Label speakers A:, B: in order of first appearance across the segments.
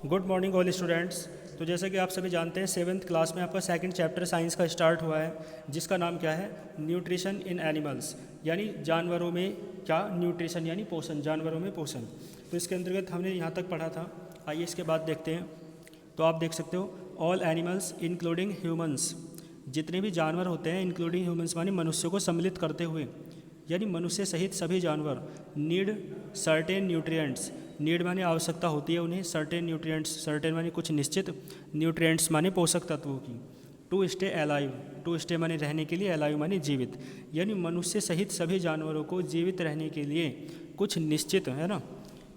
A: Good morning all students. तो जैसे कि आप सभी जानते हैं 7th क्लास में आपका सेकंड चैप्टर साइंस का स्टार्ट हुआ है, जिसका नाम क्या है, न्यूट्रिशन इन एनिमल्स, यानी जानवरों में क्या न्यूट्रिशन यानी पोषण, जानवरों में पोषण। तो इसके अंतर्गत हमने यहाँ तक पढ़ा था। आइए इसके बाद देखते हैं। तो आप देख सकते हो ऑल एनिमल्स इंक्लूडिंग ह्यूमंस, जितने भी जानवर होते हैं इंक्लूडिंग ह्यूमंस मानी मनुष्य को सम्मिलित करते हुए, यानी मनुष्य सहित सभी जानवर नीड सर्टेन न्यूट्रिएंट्स, नीड माने आवश्यकता होती है उन्हें, सर्टेन न्यूट्रिएंट्स, सर्टेन माने कुछ निश्चित, न्यूट्रिएंट्स माने पोषक तत्वों की, to stay alive, to stay माने रहने के लिए, अलाइव माने जीवित, यानी मनुष्य सहित सभी जानवरों को जीवित रहने के लिए कुछ निश्चित है ना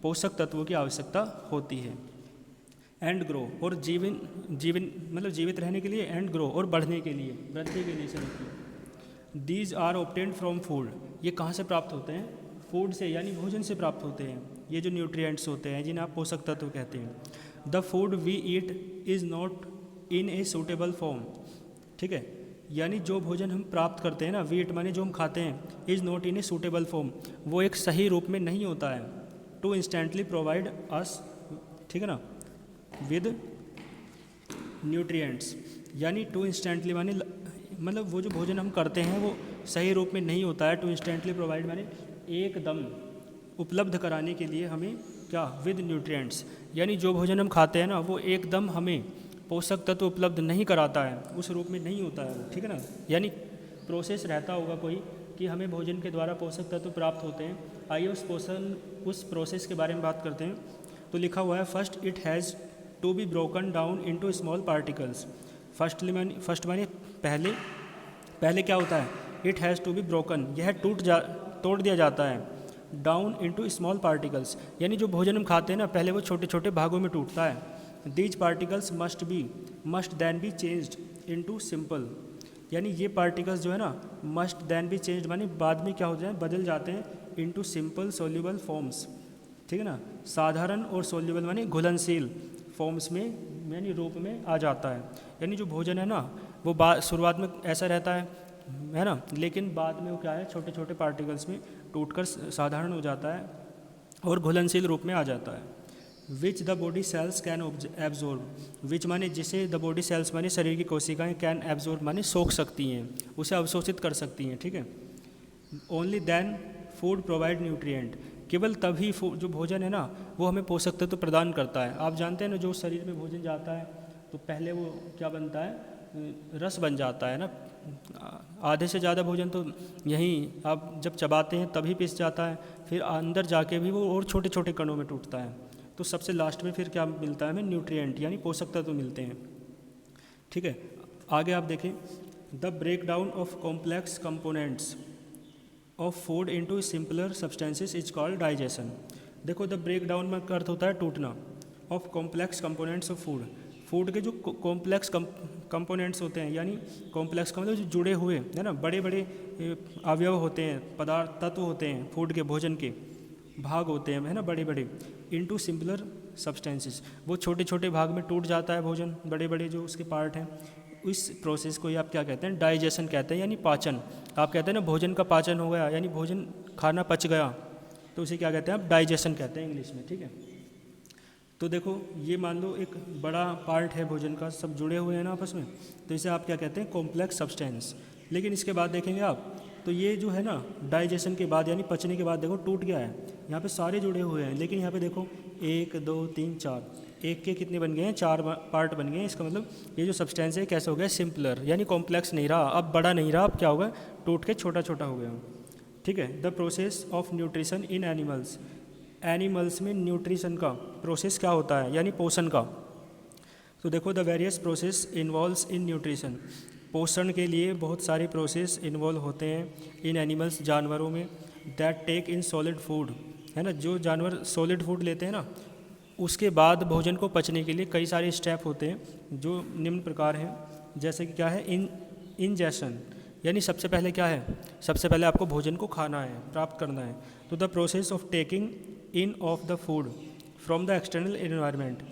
A: पोषक तत्वों की आवश्यकता होती है। एंड ग्रो, और जीवन जीवन मतलब जीवित रहने के लिए, एंड ग्रो और बढ़ने के लिए, वृद्धि के लिए से देखिए। These are obtained from food, ये कहाँ से प्राप्त होते हैं, फूड से यानी भोजन से प्राप्त होते हैं। ये जो न्यूट्रिएंट्स होते हैं जिन्हें आप पोषक तत्व कहते हैं। The food we eat is not in a suitable form, ठीक है, यानी जो भोजन हम प्राप्त करते हैं ना, वी ईट माने जो हम खाते हैं, is not in a suitable form, वो एक सही रूप में नहीं होता है, टू इंस्टेंटली प्रोवाइड अस, ठीक है ना, विद न्यूट्रिएंट्स, यानी टू इंस्टेंटली माने मतलब वो जो भोजन हम करते हैं वो सही रूप में नहीं होता है। टू इंस्टेंटली प्रोवाइड माने एकदम उपलब्ध कराने के लिए हमें क्या, विद न्यूट्रिएंट्स, यानी जो भोजन हम खाते हैं ना वो एकदम हमें पोषक तत्व उपलब्ध नहीं कराता है, उस रूप में नहीं होता है, ठीक है ना, यानी प्रोसेस रहता होगा कोई कि हमें भोजन के द्वारा पोषक तत्व प्राप्त होते हैं। आइए उस प्रोसेस के बारे में बात करते हैं। तो लिखा हुआ है first it has to be broken down into small particles. First माने पहले क्या होता है, it has to be broken, यह तोड़ दिया जाता है, डाउन इनटू स्मॉल पार्टिकल्स, यानी जो भोजन हम खाते हैं ना पहले वो छोटे छोटे भागों में टूटता है। These particles must then be changed into simple, यानी ये पार्टिकल्स जो है ना मस्ट देन बी चेंज्ड मानी बाद में क्या हो जाए, बदल जाते हैं, इनटू सिंपल सोल्यूबल फॉर्म्स, ठीक है ना, साधारण और सोल्यूबल मानी घुलनशील फॉर्म्स में यानी रूप में आ जाता है। यानी जो भोजन है ना वो शुरुआत में ऐसा रहता है ना, लेकिन बाद में वो क्या है, छोटे छोटे पार्टिकल्स में टूटकर साधारण हो जाता है और घुलनशील रूप में आ जाता है। Which the body cells can absorb, which माने जिसे, द बॉडी सेल्स माने शरीर की कोशिकाएं, कैन एब्जॉर्ब माने सोख सकती हैं, उसे अवशोषित कर सकती हैं, ठीक है। Only then food provide nutrient, केवल तभी जो भोजन है ना वो हमें पोषक तत्व प्रदान करता है। आप जानते हैं ना जो शरीर में भोजन जाता है तो पहले वो क्या बनता है, रस बन जाता है ना, आधे से ज़्यादा भोजन तो यहीं आप जब चबाते हैं तभी पिस जाता है, फिर अंदर जाके भी वो और छोटे छोटे कणों में टूटता है, तो सबसे लास्ट में फिर क्या मिलता है हमें, न्यूट्रिएंट यानी पोषक तत्व मिलते हैं, ठीक है। आगे आप देखें, the break down of complex components of food into simpler substances is called digestion. देखो द ब्रेक डाउन में अर्थ होता है टूटना, of complex components of food के जो कॉम्प्लेक्स कंपोनेंट्स होते हैं, यानी कॉम्प्लेक्स का मतलब जो जुड़े हुए है ना, बड़े बड़े अवयव होते हैं, पदार्थ तत्व होते हैं, फूड के भोजन के भाग होते हैं है ना, बड़े बड़े, इनटू सिंपलर सब्सटेंसेस, वो छोटे छोटे भाग में टूट जाता है भोजन, बड़े बड़े जो उसके पार्ट हैं। इस प्रोसेस को ही आप क्या कहते हैं, डाइजेशन कहते हैं, यानी पाचन। आप कहते हैं ना भोजन का पाचन हो गया, यानी भोजन खाना पच गया, तो उसे क्या कहते हैं आप, डाइजेशन कहते हैं इंग्लिश में, ठीक है। तो देखो ये मान लो एक बड़ा पार्ट है भोजन का, सब जुड़े हुए हैं ना आपस में, तो इसे आप क्या कहते हैं, कॉम्प्लेक्स सब्सटेंस। लेकिन इसके बाद देखेंगे आप तो ये जो है ना डाइजेशन के बाद यानी पचने के बाद देखो टूट गया है, यहाँ पे सारे जुड़े हुए हैं, लेकिन यहाँ पे देखो 1 2 3 4, एक के कितने बन गए हैं, 4 पार्ट बन गए हैं। इसका मतलब ये जो सब्सटेंस है कैसे हो गया, सिंपलर, यानी कॉम्प्लेक्स नहीं रहा, अब बड़ा नहीं रहा, अब क्या होगा, टूट के छोटा छोटा हो गया, ठीक है। The process of nutrition in animals, animals में न्यूट्रिशन का प्रोसेस क्या होता है, यानी पोषण का। तो देखो the various process involves in nutrition, पोषण के लिए बहुत सारे प्रोसेस इन्वॉल्व होते हैं इन एनिमल्स, जानवरों में, that take in solid food, है ना, जो जानवर सॉलिड फूड लेते हैं ना उसके बाद भोजन को पचने के लिए कई सारे स्टेप होते हैं जो निम्न प्रकार हैं, जैसे कि क्या है, इंजेशन, यानी सबसे पहले क्या है, सबसे पहले आपको भोजन को खाना है, प्राप्त करना है। तो the process of taking in of the food from the external environment,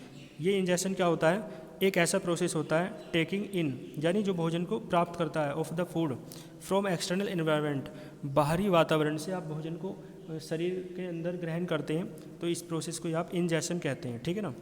A: ये इंजेशन क्या होता है, एक ऐसा प्रोसेस होता है, टेकिंग इन यानी जो भोजन को प्राप्त करता है, of the food from external environment, बाहरी वातावरण से आप भोजन को शरीर के अंदर ग्रहण करते हैं, तो इस प्रोसेस को आप इंजेशन कहते हैं, ठीक है ना।